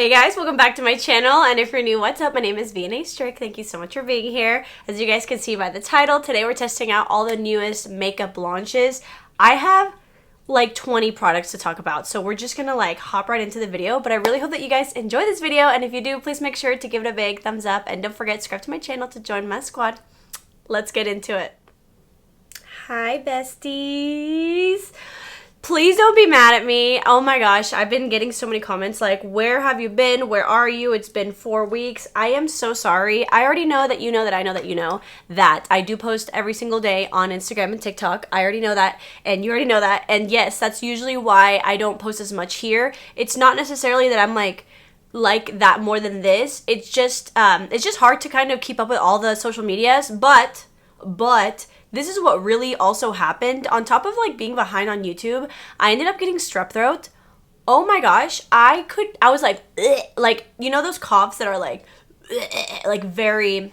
Hey guys, welcome back to my channel, and if you're new, what's up? My name is vianney.strick. Thank you so much for being here. As you guys can see by the title, today we're testing out all the newest makeup launches. I have like 20 products to talk about, so we're just gonna like hop right into the video, but I really hope that you guys enjoy this video, and if you do, please make sure to give it a big thumbs up, and don't forget to subscribe to my channel to join my squad. Let's get into it. Hi besties! Please don't be mad at me. Oh my gosh, I've been getting so many comments like, where have you been? Where are you? It's been 4 weeks. I am so sorry. I already know that you know that I know that you know that I do post every single day on Instagram and TikTok. I already know that, and you already know that. And yes, that's usually why I don't post as much here. It's not necessarily that I'm like that more than this. It's just hard to kind of keep up with all the social medias, but this is what really also happened. On top of like being behind on YouTube, I ended up getting strep throat. Oh my gosh, I was like, ugh, like, you know those coughs that are like very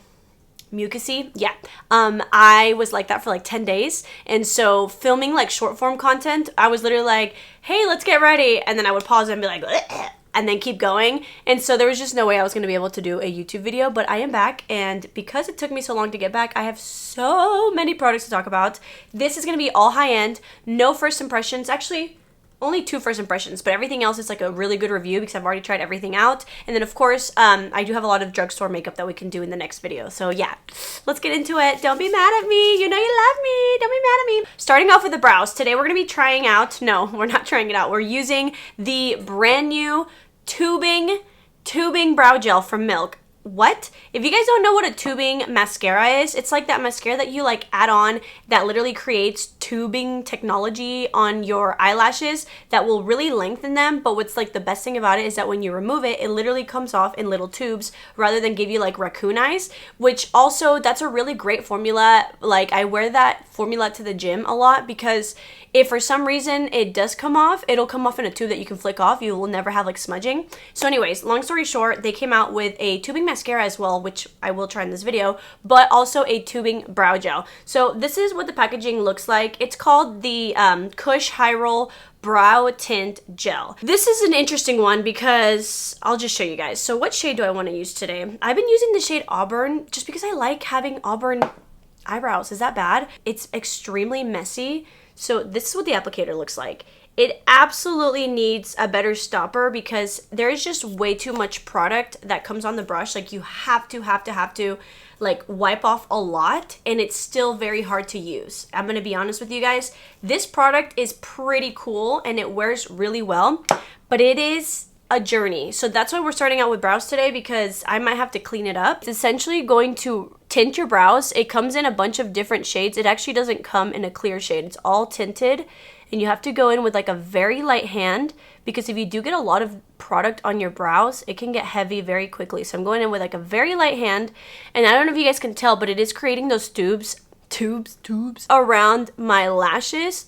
mucusy? Yeah. I was like that for like 10 days. And so filming like short form content, I was literally like, hey, let's get ready. And then I would pause and be like, ugh, and then keep going. And so there was just no way I was going to be able to do a YouTube video, but I am back, and because it took me so long to get back, I have so many products to talk about. This is going to be all high-end, no first impressions, actually only 2 first impressions, but everything else is like a really good review because I've already tried everything out. And then of course, I do have a lot of drugstore makeup that we can do in the next video. So yeah, let's get into it. Don't be mad at me. You know you love me. Don't be mad at me. Starting off with the brows. Today we're going to be trying out, no, we're not trying it out. We're using the brand new tubing brow gel from Milk. What? If you guys don't know what a tubing mascara is, it's like that mascara that you like add on that literally creates tubing technology on your eyelashes that will really lengthen them. But what's like the best thing about it is that when you remove it, it literally comes off in little tubes rather than give you like raccoon eyes, which also that's a really great formula. Like I wear that formula to the gym a lot because if for some reason it does come off, it'll come off in a tube that you can flick off. You will never have like smudging. So anyways, long story short, they came out with a tubing mascara as well, which I will try in this video, but also a tubing brow gel. So this is what the packaging looks like. It's called the KUSH Hyrule Brow Tint Gel. This is an interesting one because I'll just show you guys. So what shade do I want to use today? I've been using the shade Auburn just because I like having auburn eyebrows. Is that bad? It's extremely messy. So this is what the applicator looks like. It absolutely needs a better stopper because there's just way too much product that comes on the brush. Like you have to like wipe off a lot, and it's still very hard to use. I'm gonna be honest with you guys. This product is pretty cool and it wears really well, but it is a journey. So that's why we're starting out with brows today, because I might have to clean it up. It's essentially going to tint your brows. It comes in a bunch of different shades. It actually doesn't come in a clear shade. It's all tinted, and you have to go in with like a very light hand because if you do get a lot of product on your brows, it can get heavy very quickly. So I'm going in with like a very light hand, and I don't know if you guys can tell, but it is creating those tubes around my lashes,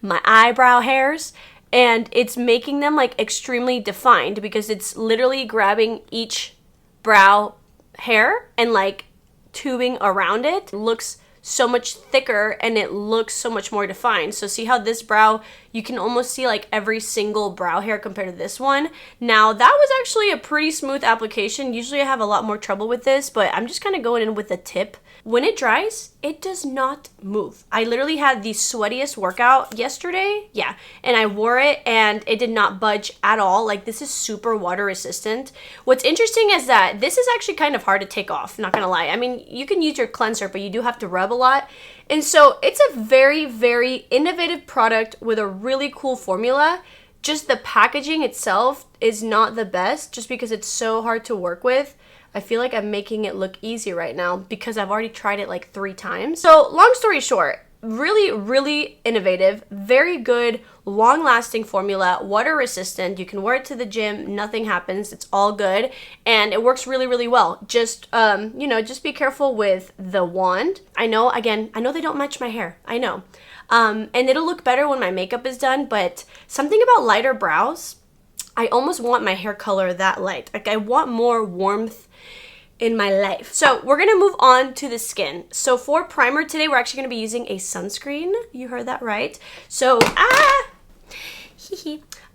my eyebrow hairs, and it's making them like extremely defined because it's literally grabbing each brow hair and like tubing around it. It looks so much thicker and it looks so much more defined. So see how this brow, you can almost see like every single brow hair compared to this one. Now that was actually a pretty smooth application. Usually I have a lot more trouble with this, but I'm just kind of going in with a tip. When it dries, it does not move. I literally had the sweatiest workout yesterday. Yeah, and I wore it and it did not budge at all. Like this is super water resistant. What's interesting is that this is actually kind of hard to take off, not gonna lie. I mean, you can use your cleanser, but you do have to rub a lot. And so it's a very, very innovative product with a really cool formula. Just the packaging itself is not the best just because it's so hard to work with. I feel like I'm making it look easy right now because I've already tried it like 3 times. So long story short, really innovative, very good, long-lasting formula, water resistant. You can wear it to the gym, nothing happens, it's all good, and it works really well. Just you know, just be careful with the wand. I know they don't match my hair, I know, and it'll look better when my makeup is done, but something about lighter brows, I almost want my hair color that light. Like I want more warmth in my life. So we're gonna move on to the skin. So for primer today, we're actually gonna be using a sunscreen. You heard that right. So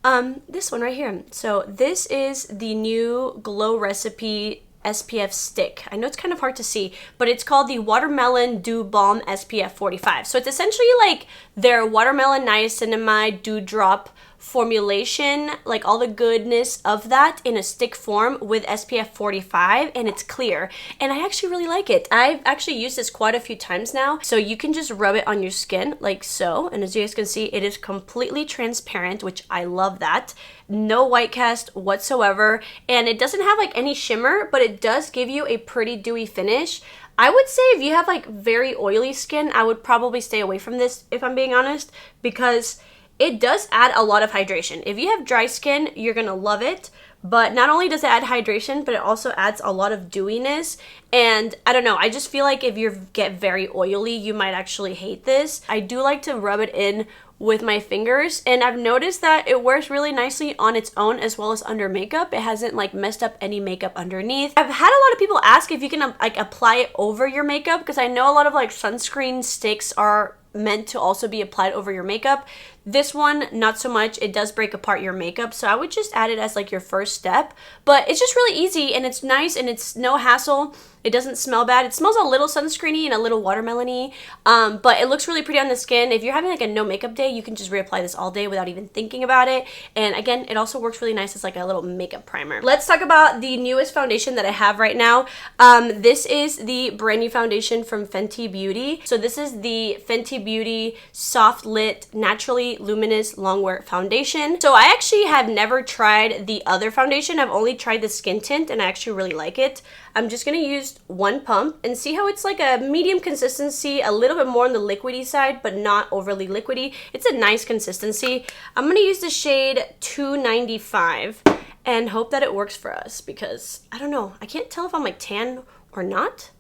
This one right here. So this is the new Glow Recipe SPF stick. I know it's kind of hard to see, but it's called the Watermelon Dew Balm SPF 45. So it's essentially like their watermelon niacinamide dewdrop formulation, like all the goodness of that in a stick form with SPF 45, and it's clear, and I actually really like it. I've actually used this quite a few times now. So you can just rub it on your skin like so, and as you guys can see, it is completely transparent, which I love that. No white cast whatsoever, and it doesn't have like any shimmer, but it does give you a pretty dewy finish. I would say if you have like very oily skin, I would probably stay away from this, if I'm being honest, because it does add a lot of hydration. If you have dry skin, you're gonna love it. But not only does it add hydration, but it also adds a lot of dewiness. And I don't know, I just feel like if you get very oily, you might actually hate this. I do like to rub it in with my fingers, and I've noticed that it wears really nicely on its own as well as under makeup. It hasn't like messed up any makeup underneath. I've had a lot of people ask if you can like apply it over your makeup, because I know a lot of like sunscreen sticks are meant to also be applied over your makeup. This one, not so much. It does break apart your makeup, so I would just add it as like your first step. But it's just really easy, and it's nice, and it's no hassle. It doesn't smell bad. It smells a little sunscreeny and a little watermelony, but it looks really pretty on the skin. If you're having like a no makeup day, you can just reapply this all day without even thinking about it. And again, it also works really nice as like a little makeup primer. Let's talk about the newest foundation that I have right now. This is the brand new foundation from Fenty Beauty. So this is the Fenty Beauty Soft Lit Naturally Luminous Longwear Foundation. So I actually have never tried the other foundation. I've only tried the skin tint, and I actually really like it. I'm just gonna use one pump and see how it's like a medium consistency, a little bit more on the liquidy side, but not overly liquidy. It's a nice consistency. I'm gonna use the shade 295 and hope that it works for us, because I don't know, I can't tell if I'm like tan or not.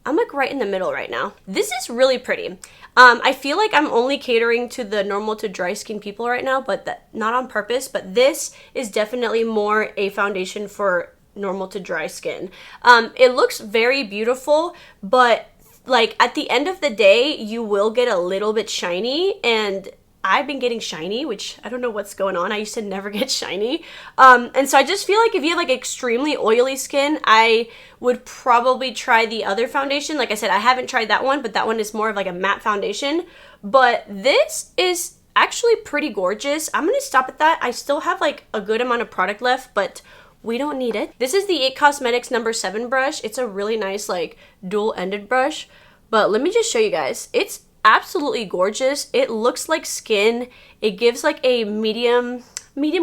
I'm like right in the middle right now. This is really pretty. I feel like I'm only catering to the normal to dry skin people right now, but not on purpose, but this is definitely more a foundation for normal to dry skin. It looks very beautiful, but like at the end of the day, you will get a little bit shiny, and I've been getting shiny, which I don't know what's going on. I used to never get shiny. And so I just feel like if you have like extremely oily skin, I would probably try the other foundation. Like I said, I haven't tried that one, but that one is more of like a matte foundation. But this is actually pretty gorgeous. I'm gonna stop at that. I still have like a good amount of product left, but we don't need it. This is the Gerard Cosmetics number 7 brush. It's a really nice like dual-ended brush, but let me just show you guys. It's absolutely gorgeous. It looks like skin. It gives like a medium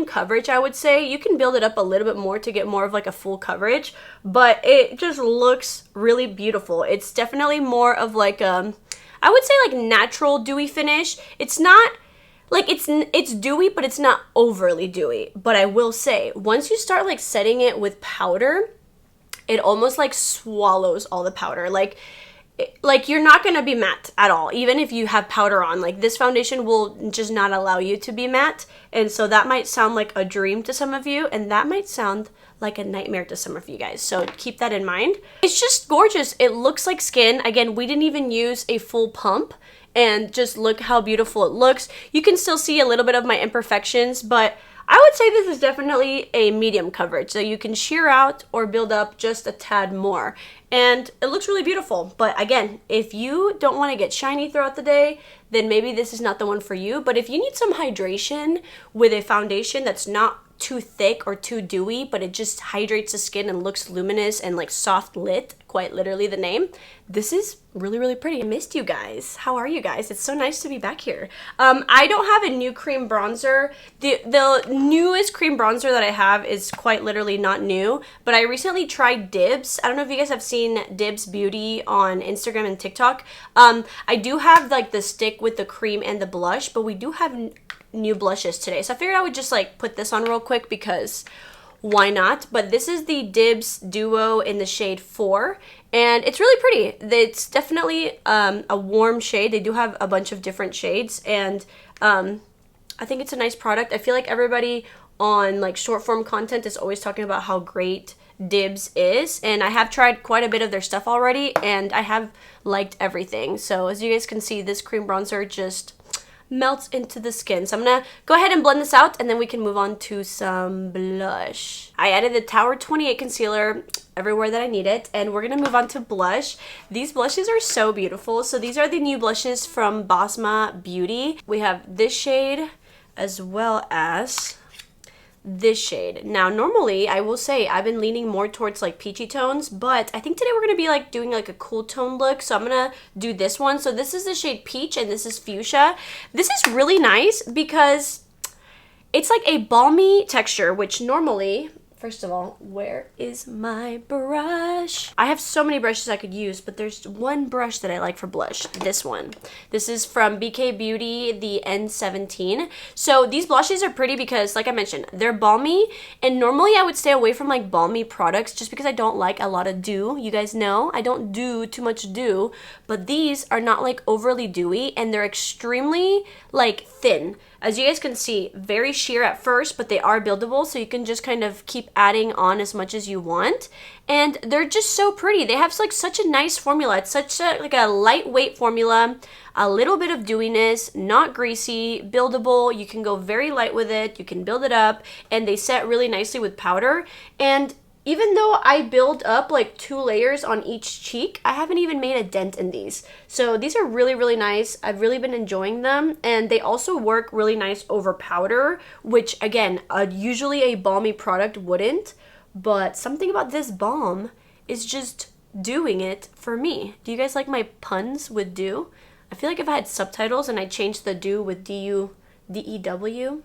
coverage, I would say. You can build it up a little bit more to get more of like a full coverage, but it just looks really beautiful. It's definitely more of like I would say like natural dewy finish. It's not like it's dewy, but it's not overly dewy. But I will say, once you start like setting it with powder, it almost like swallows all the powder. Like you're not gonna be matte at all, even if you have powder on. Like this foundation will just not allow you to be matte, and so that might sound like a dream to some of you, and that might sound like a nightmare to some of you guys, so keep that in mind. It's just gorgeous. It looks like skin. Again, we didn't even use a full pump, and just look how beautiful it looks. You can still see a little bit of my imperfections, but I would say this is definitely a medium coverage, so you can sheer out or build up just a tad more. And it looks really beautiful. But again, if you don't want to get shiny throughout the day, then maybe this is not the one for you. But if you need some hydration with a foundation that's not too thick or too dewy, but it just hydrates the skin and looks luminous and like soft lit, quite literally the name, this is really, really pretty. I missed you guys. How are you guys? It's so nice to be back here. I don't have a new cream bronzer. The newest cream bronzer that I have is quite literally not new, but I recently tried Dibs. I don't know if you guys have seen Dibs Beauty on Instagram and TikTok. I do have like the stick with the cream and the blush, but we do have new blushes today, so I figured I would just like put this on real quick because why not. But this is the Dibs Duo in the shade 4, and it's really pretty. It's definitely a warm shade. They do have a bunch of different shades, and I think it's a nice product. I feel like everybody on like short form content is always talking about how great Dibs is, and I have tried quite a bit of their stuff already, and I have liked everything. So as you guys can see, this cream bronzer just melts into the skin. So I'm gonna go ahead and blend this out, and then we can move on to some blush. I added the Tower 28 concealer everywhere that I need it, and we're gonna move on to blush. These blushes are so beautiful. So these are the new blushes from Basma Beauty. We have this shade as well as this shade. Now normally I will say I've been leaning more towards like peachy tones, but I think today we're gonna be like doing like a cool tone look, so I'm gonna do this one. So this is the shade Peach and this is Fuchsia. This is really nice because it's like a balmy texture, which normally, first of all, where is my brush? I have so many brushes I could use, but there's one brush that I like for blush. This one. This is from BK Beauty, the N17. So these blushes are pretty because, like I mentioned, they're balmy. And normally I would stay away from like balmy products just because I don't like a lot of dew. You guys know I don't do too much dew. But these are not like overly dewy, and they're extremely like thin. As you guys can see, very sheer at first, but they are buildable, so you can just kind of keep adding on as much as you want. And they're just so pretty. They have like such a nice formula. It's such a like a lightweight formula, a little bit of dewiness, not greasy, buildable. You can go very light with it. You can build it up, and they set really nicely with powder. And even though I build up like 2 layers on each cheek, I haven't even made a dent in these. So these are really, really nice. I've really been enjoying them. And they also work really nice over powder, which again, usually a balmy product wouldn't. But something about this balm is just doing it for me. Do you guys like my puns with dew? I feel like if I had subtitles and I changed the dew with D-E-W,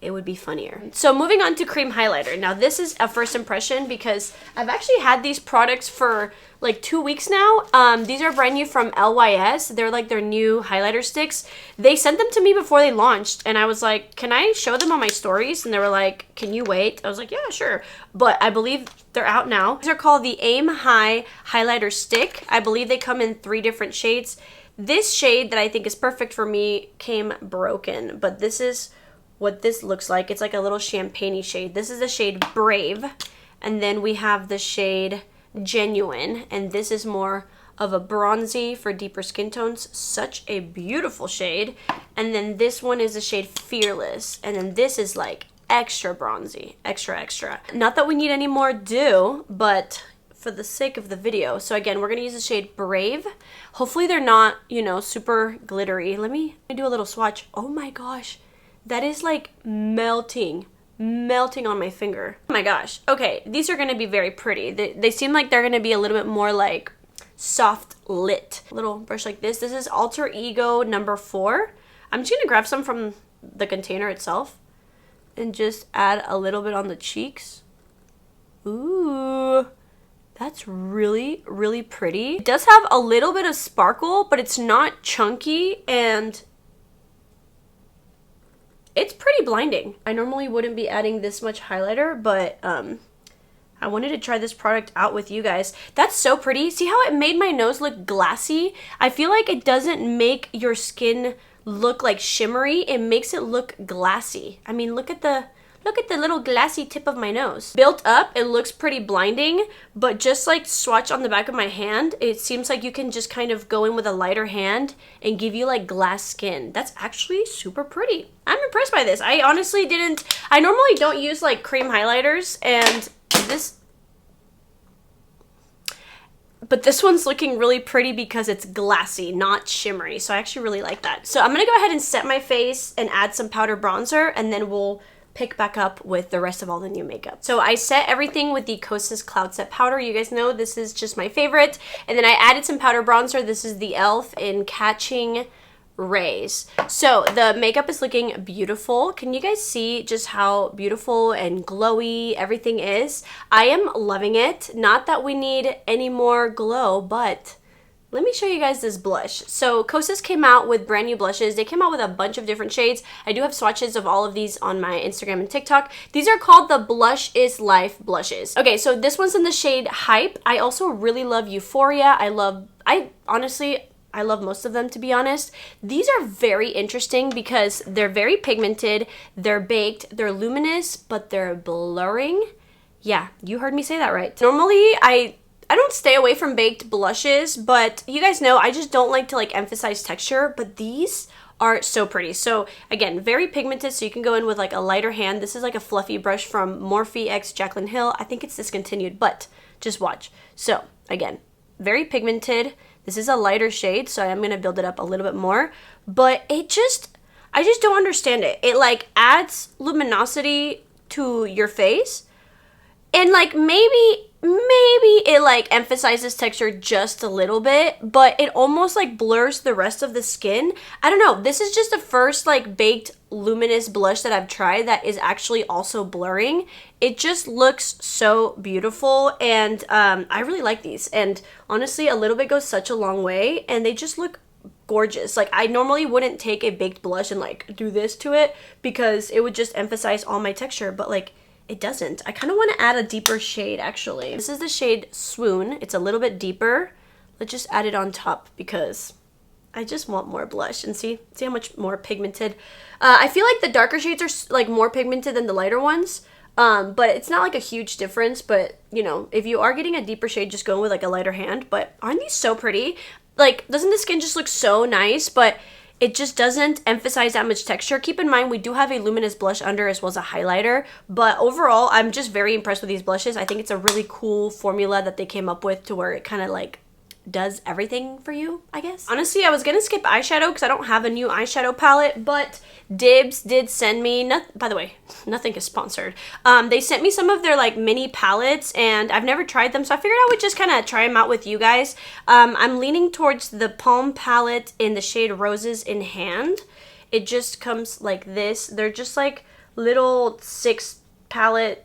it would be funnier. So moving on to cream highlighter. Now this is a first impression because I've actually had these products for like 2 weeks now. These are brand new from LYS. They're like their new highlighter sticks. They sent them to me before they launched, and I was like, can I show them on my stories? And they were like, can you wait? I was like, yeah, sure. But I believe they're out now. These are called the Aim High Highlighter Stick. I believe they come in 3 different shades. This shade that I think is perfect for me came broken, but this is what this looks like. It's like a little champagne-y shade. This is the shade Brave, and then we have the shade Genuine, and this is more of a bronzy for deeper skin tones. Such a beautiful shade. And then this one is the shade Fearless, and then this is like extra bronzy, extra. Not that we need any more dew, but for the sake of the video. So again, we're gonna use the shade Brave. Hopefully they're not, you know, super glittery. Let me do a little swatch. Oh my gosh. That is like melting on my finger. Oh my gosh. Okay, these are gonna be very pretty. They seem like they're gonna be a little bit more like soft lit. Little brush like this. This is Alter Ego number 4. I'm just gonna grab some from the container itself and just add a little bit on the cheeks. Ooh, that's really, really pretty. It does have a little bit of sparkle, but it's not chunky, and it's pretty blinding. I normally wouldn't be adding this much highlighter, but I wanted to try this product out with you guys. That's so pretty. See how it made my nose look glassy? I feel like it doesn't make your skin look like shimmery. It makes it look glassy. I mean, look at the little glassy tip of my nose. Built up, it looks pretty blinding, but just like swatch on the back of my hand, it seems like you can just kind of go in with a lighter hand and give you like glass skin. That's actually super pretty. I'm impressed by this. I honestly didn't, I normally don't use like cream highlighters, and but this one's looking really pretty because it's glassy, not shimmery. So I actually really like that. So I'm gonna go ahead and set my face and add some powder bronzer, and then we'll pick back up with the rest of all the new makeup. So I set everything with the KOSAS Cloud Set Powder. You guys know this is just my favorite. And then I added some powder bronzer. This is the e.l.f. in Catching Rays. So the makeup is looking beautiful. Can you guys see just how beautiful and glowy everything is? I am loving it. Not that we need any more glow, but let me show you guys this blush. So KOSAS came out with brand new blushes. They came out with a bunch of different shades. I do have swatches of all of these on my Instagram and TikTok. These are called the Blush is Life blushes. Okay, so this one's in the shade Hype. I also really love Euphoria. I honestly love most of them, to be honest. These are very interesting because they're very pigmented, they're baked, they're luminous, but they're blurring. Yeah, you heard me say that right. Normally, I don't stay away from baked blushes, but you guys know I just don't like to like emphasize texture, but these are so pretty. So again, very pigmented, so you can go in with like a lighter hand. This is like a fluffy brush from Morphe x Jaclyn Hill. I think it's discontinued, but just watch. So again, very pigmented. This is a lighter shade, so I'm gonna build it up a little bit more, but I just don't understand it. It like adds luminosity to your face, and like maybe it like emphasizes texture just a little bit, but it almost like blurs the rest of the skin. I don't know. This is just the first like baked luminous blush that I've tried that is actually also blurring. It just looks so beautiful, and I really like these. And honestly, a little bit goes such a long way, and they just look gorgeous. Like, I normally wouldn't take a baked blush and like do this to it because it would just emphasize all my texture, but like it doesn't. I kind of want to add a deeper shade actually. This is the shade Swoon. It's a little bit deeper. Let's just add it on top because I just want more blush. And see how much more pigmented. I feel like the darker shades are like more pigmented than the lighter ones. But it's not like a huge difference. But you know, if you are getting a deeper shade, just go with like a lighter hand. But aren't these so pretty? Like, doesn't the skin just look so nice? But it just doesn't emphasize that much texture. Keep in mind, we do have a luminous blush under as well as a highlighter, but overall, I'm just very impressed with these blushes. I think it's a really cool formula that they came up with to where it kind of like does everything for you, I guess. Honestly, I was gonna skip eyeshadow because I don't have a new eyeshadow palette, but Dibs did send me, by the way, nothing is sponsored. They sent me some of their like mini palettes, and I've never tried them, so I figured I would just kind of try them out with you guys. I'm leaning towards the Palm palette in the shade Roses in Hand. It just comes like this. They're just like little six pan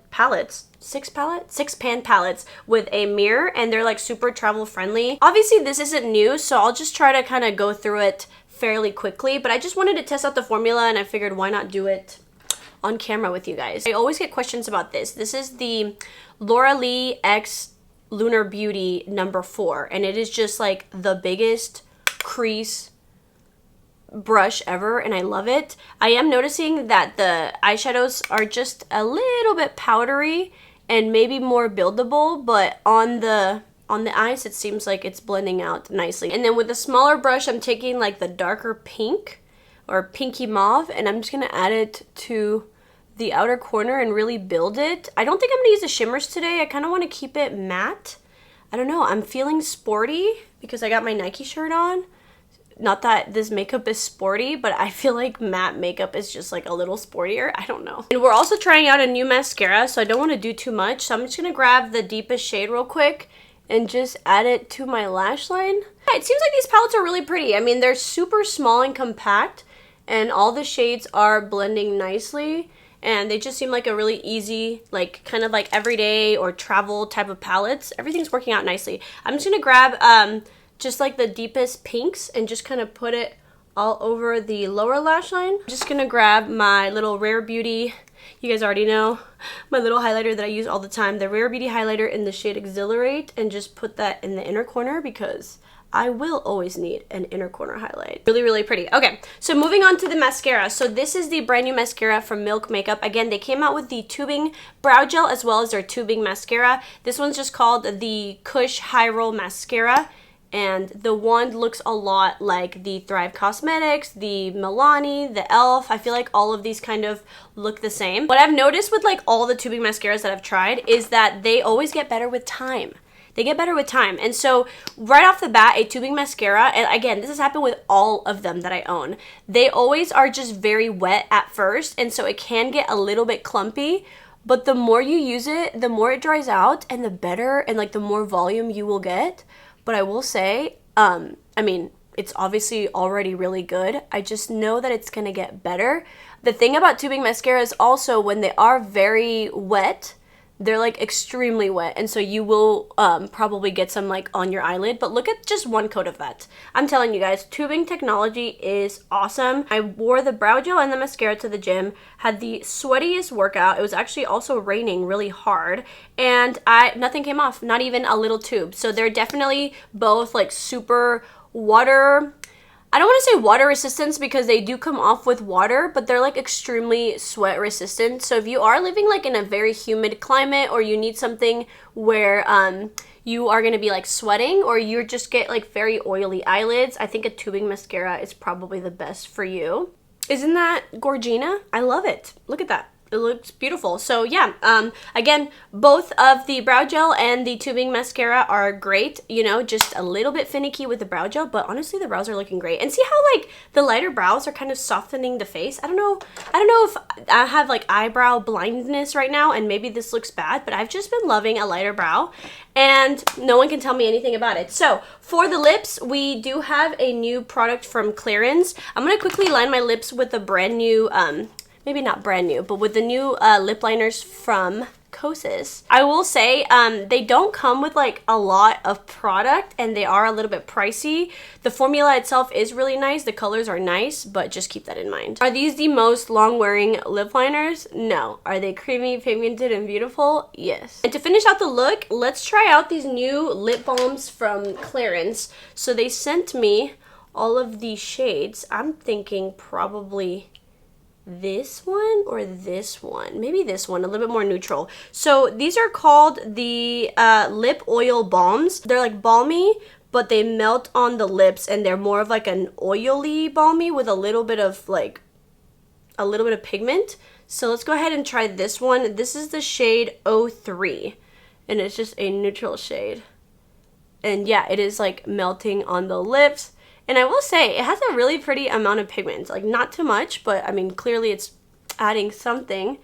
palettes with a mirror, and they're like super travel friendly. Obviously this isn't new, so I'll just try to kind of go through it fairly quickly, but I just wanted to test out the formula, and I figured why not do it on camera with you guys. I always get questions about this. This is the Laura Lee X Lunar Beauty number 4, and it is just like the biggest crease brush ever, and I love it. I am noticing that the eyeshadows are just a little bit powdery and maybe more buildable, but on the eyes it seems like it's blending out nicely. And then with the smaller brush, I'm taking like the darker pink or pinky mauve, and I'm just gonna add it to the outer corner and really build it. I don't think I'm gonna use the shimmers today. I kind of want to keep it matte. I don't know, I'm feeling sporty because I got my Nike shirt on. Not that this makeup is sporty, but I feel like matte makeup is just like a little sportier. I don't know. And we're also trying out a new mascara, so I don't want to do too much. So I'm just going to grab the deepest shade real quick and just add it to my lash line. Yeah, it seems like these palettes are really pretty. I mean, they're super small and compact, and all the shades are blending nicely. And they just seem like a really easy, like kind of like everyday or travel type of palettes. Everything's working out nicely. I'm just going to grab just like the deepest pinks and just kind of put it all over the lower lash line. I'm just gonna grab my little Rare Beauty, you guys already know, my little highlighter that I use all the time, the Rare Beauty highlighter in the shade Exhilarate, and just put that in the inner corner because I will always need an inner corner highlight. Really, really pretty. Okay, so moving on to the mascara. So this is the brand new mascara from Milk Makeup. Again, they came out with the tubing brow gel as well as their tubing mascara. This one's just called the KUSH High Roll Mascara. And the wand looks a lot like the Thrive Cosmetics, the Milani, the e.l.f. I feel like all of these kind of look the same. What I've noticed with like all the tubing mascaras that I've tried is that they always get better with time. They get better with time. And so right off the bat, a tubing mascara, and again, this has happened with all of them that I own, they always are just very wet at first, and so it can get a little bit clumpy. But the more you use it, the more it dries out, and the better and like the more volume you will get. But I will say, I mean, it's obviously already really good. I just know that it's gonna get better. The thing about tubing mascara is also when they are very wet, they're like extremely wet. And so you will probably get some like on your eyelid, but look at just one coat of that. I'm telling you guys, tubing technology is awesome. I wore the brow gel and the mascara to the gym, had the sweatiest workout. It was actually also raining really hard, and nothing came off, not even a little tube. So they're definitely both like super water, I don't want to say water resistance because they do come off with water, but they're like extremely sweat resistant. So if you are living like in a very humid climate, or you need something where you are going to be like sweating, or you just get like very oily eyelids, I think a tubing mascara is probably the best for you. Isn't that Gorgina? I love it. Look at that. It looks beautiful. So yeah, again, both of the brow gel and the tubing mascara are great. You know, just a little bit finicky with the brow gel, but honestly the brows are looking great. And see how like the lighter brows are kind of softening the face? I don't know if I have like eyebrow blindness right now and maybe this looks bad, but I've just been loving a lighter brow and no one can tell me anything about it. So for the lips, we do have a new product from Clarins. I'm gonna quickly line my lips with a brand new maybe not brand new, but with the new lip liners from KOSAS. I will say they don't come with like a lot of product and they are a little bit pricey. The formula itself is really nice. The colors are nice, but just keep that in mind. Are these the most long wearing lip liners? No. Are they creamy, pigmented, and beautiful? Yes. And to finish out the look, let's try out these new lip balms from Clarins. So they sent me all of these shades. I'm thinking probably this one or this one, maybe this one, a little bit more neutral. So these are called the lip oil balms. They're like balmy, but they melt on the lips and they're more of like an oily balmy with a little bit of pigment. So let's go ahead and try this one. This is the shade 03 and it's just a neutral shade, and yeah, it is like melting on the lips. And I will say, it has a really pretty amount of pigment. Like, not too much, but I mean, clearly it's adding something.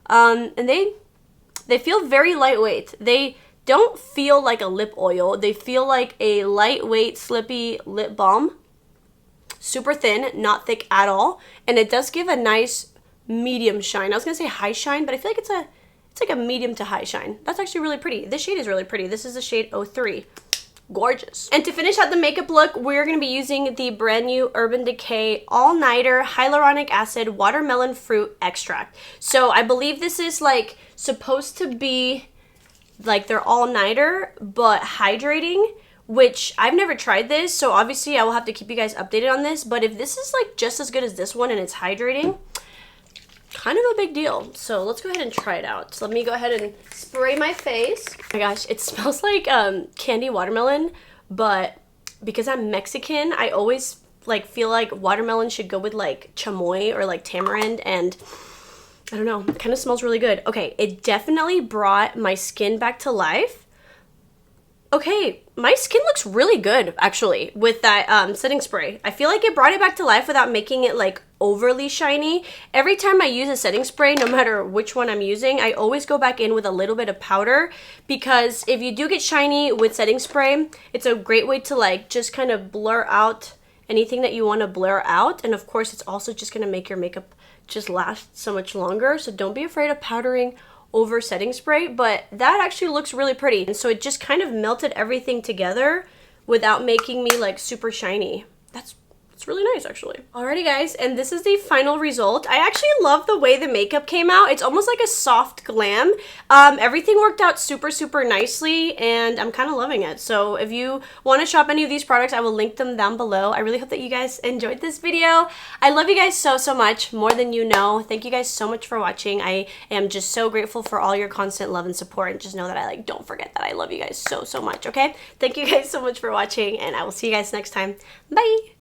And they feel very lightweight. They don't feel like a lip oil. They feel like a lightweight, slippy lip balm. Super thin, not thick at all. And it does give a nice medium shine. I was going to say high shine, but I feel like it's like a medium to high shine. That's actually really pretty. This shade is really pretty. This is the shade 03. Gorgeous. And to finish out the makeup look, we're going to be using the brand new Urban Decay All-Nighter Hyaluronic Acid Watermelon Fruit Extract. So I believe this is like supposed to be like their all-nighter but hydrating, which I've never tried this, so obviously I will have to keep you guys updated on this. But if this is like just as good as this one and it's hydrating, kind of a big deal. So let's go ahead and try it out. So let me go ahead and spray my face. Oh my gosh, it smells like candy watermelon, but because I'm Mexican, I always like feel like watermelon should go with like chamoy or like tamarind, and I don't know, it kind of smells really good. Okay, it definitely brought my skin back to life. Okay, my skin looks really good actually with that setting spray. I feel like it brought it back to life without making it like overly shiny. Every time I use a setting spray, no matter which one I'm using, I always go back in with a little bit of powder, because if you do get shiny with setting spray, it's a great way to like just kind of blur out anything that you want to blur out. And of course, it's also just going to make your makeup just last so much longer. So don't be afraid of powdering over setting spray, but that actually looks really pretty. And so it just kind of melted everything together without making me like super shiny. It's really nice actually. Alrighty guys, and this is the final result. I actually love the way the makeup came out. It's almost like a soft glam. Everything worked out super nicely and I'm kind of loving it. So if you want to shop any of these products, I will link them down below. I really hope that you guys enjoyed this video. I love you guys so much, more than you know. Thank you guys so much for watching. I am just so grateful for all your constant love and support, and just know that I like don't forget that I love you guys so much, okay? Thank you guys so much for watching, and I will see you guys next time. Bye!